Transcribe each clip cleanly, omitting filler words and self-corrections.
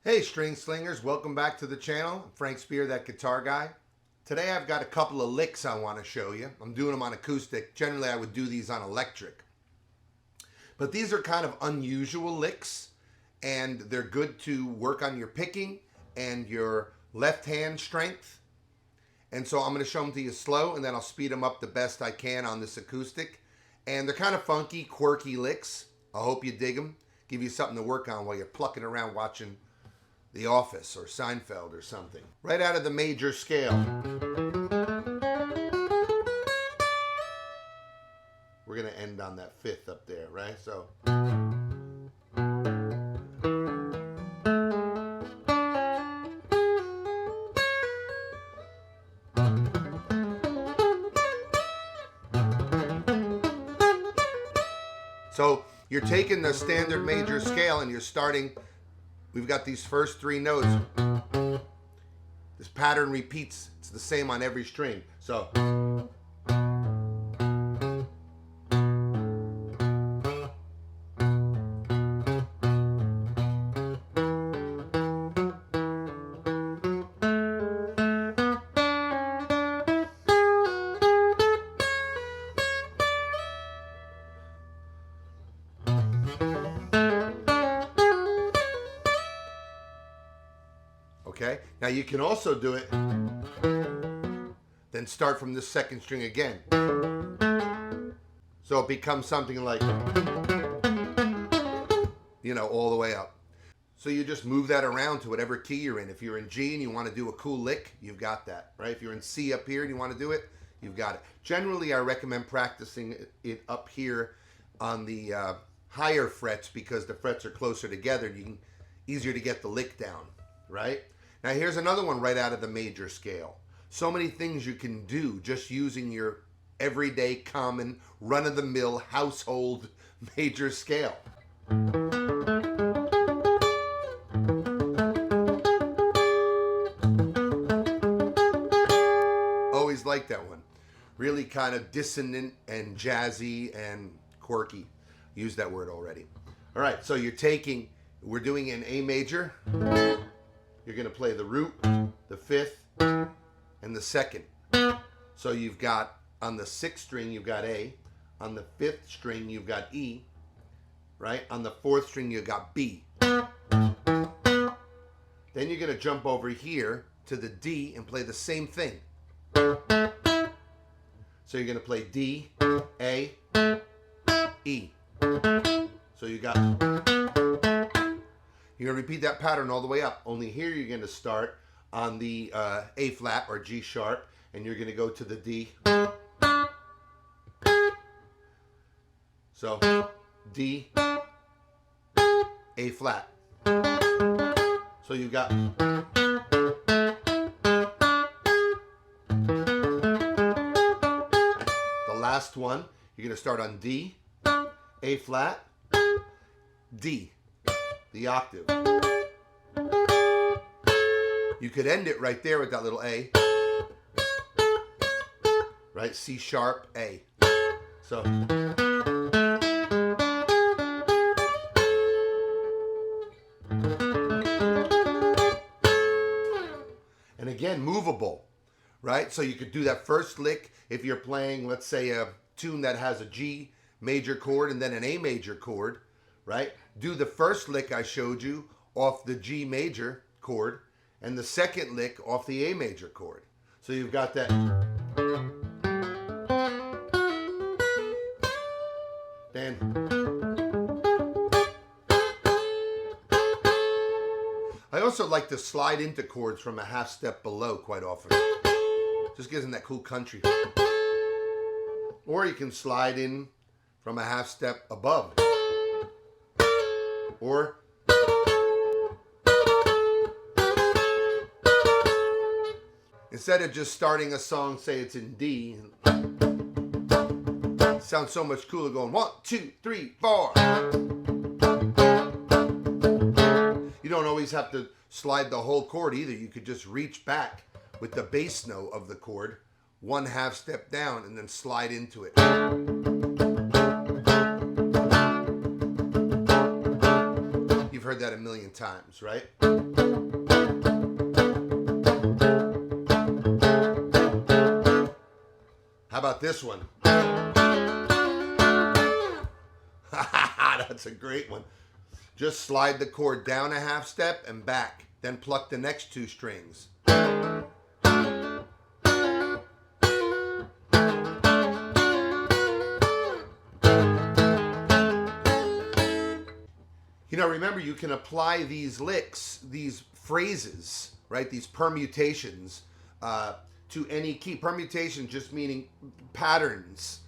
Hey string slingers, welcome back to the channel. I'm Frank Spear, that guitar guy. Today I've got a couple of licks I want to show you. I'm doing them on acoustic. Generally I would do these on electric. But these are kind of unusual licks and they're good to work on your picking and your left hand strength. And so I'm going to show them to you slow and then I'll speed them up the best I can on this acoustic. And they're kind of funky, quirky licks. I hope you dig them. Give you something to work on while you're plucking around watching The Office or Seinfeld or something. Right out of the major scale. We're going to end on that fifth up there, right? So. So you're taking the standard major scale and you're starting. We've got these first three notes. This pattern repeats. It's the same on every string. So. Okay, now you can also do it, then start from the second string again. So it becomes something like, you know, all the way up. So you just move that around to whatever key you're in. If you're in G and you want to do a cool lick, you've got that, right? If you're in C up here and you want to do it, you've got it. Generally, I recommend practicing it up here on the higher frets because the frets are closer together and you can easier to get the lick down, right? Now here's another one right out of the major scale. So many things you can do just using your everyday, common, run-of-the-mill household major scale. Always like that one. Really kind of dissonant and jazzy and quirky. Used that word already. All right, so we're doing an A major. You're going to play the root, the fifth, and the second. So you've got, on the sixth string, you've got A. On the fifth string, you've got E. Right? On the fourth string, you've got B. Then you're going to jump over here to the D and play the same thing. So you're going to play D, A, E. So you got... You're going to repeat that pattern all the way up. Only here you're going to start on the A flat or G sharp, and you're going to go to the D. So D, A flat. So you got. The last one, you're going to start on D, A flat, D. The octave. You could end it right there with that little A. Right? C sharp, A. So. And again, movable. Right? So you could do that first lick if you're playing, let's say, a tune that has a G major chord and then an A major chord. Right? Do the first lick I showed you off the G major chord and the second lick off the A major chord. So you've got that. Then. I also like to slide into chords from a half step below quite often. Just gives them that cool country. Or you can slide in from a half step above. Or instead of just starting a song, say it's in D, it sounds so much cooler going 1, 2, 3, 4. You don't always have to slide the whole chord either. You could just reach back with the bass note of the chord, one half step down, and then slide into it. heard that a million million times, right? How about this one? That's a great one. Just slide the chord down a half step and back, then pluck the next two strings. You know, remember, you can apply these licks, these phrases, right, these permutations to any key. Permutation just meaning patterns,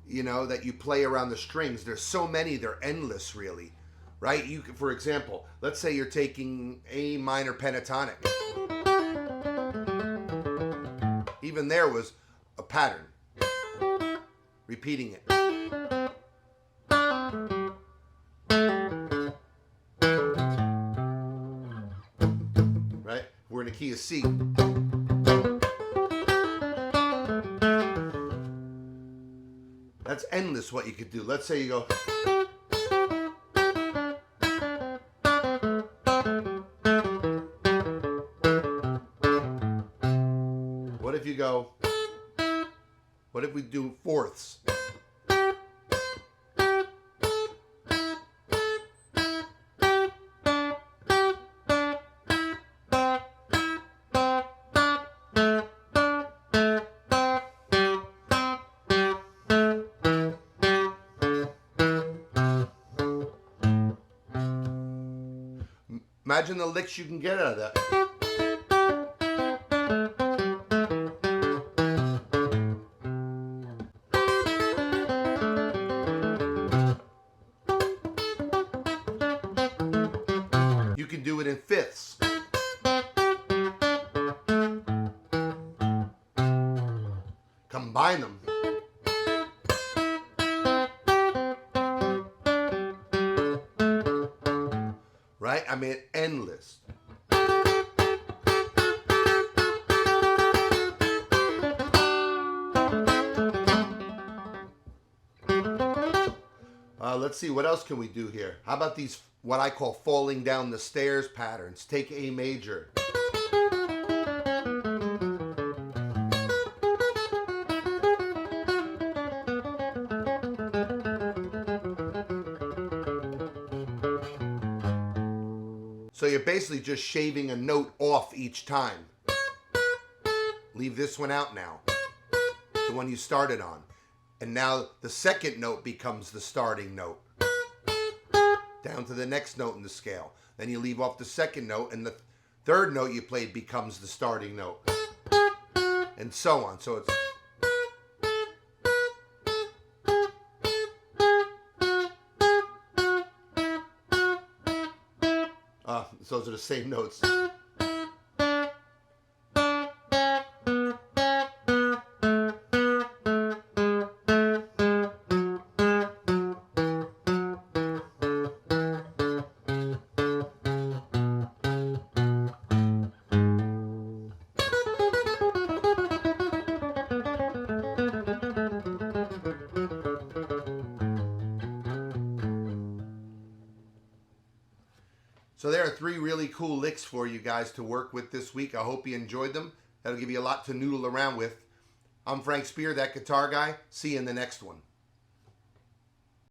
you know, that you play around the strings. There's so many, they're endless, really, right? You can, for example, let's say you're taking A minor pentatonic. Even there was a pattern, repeating it. Right? We're in a key of C. That's endless what you could do. Let's say you go. What if you go? What if we do fourths? Imagine the licks you can get out of that. You can do it in fifths. Combine them. Right? I mean, endless. Let's see, what else can we do here? How about these, what I call falling down the stairs patterns? Take A major. So you're basically just shaving a note off each time. Leave this one out now, the one you started on. And now the second note becomes the starting note. Down to the next note in the scale. Then you leave off the second note, and the third note you played becomes the starting note. And so on. So it's... So those are the same notes. So there are 3 really cool licks for you guys to work with this week. I hope you enjoyed them. That'll give you a lot to noodle around with. I'm Frank Spear, that guitar guy. See you in the next one.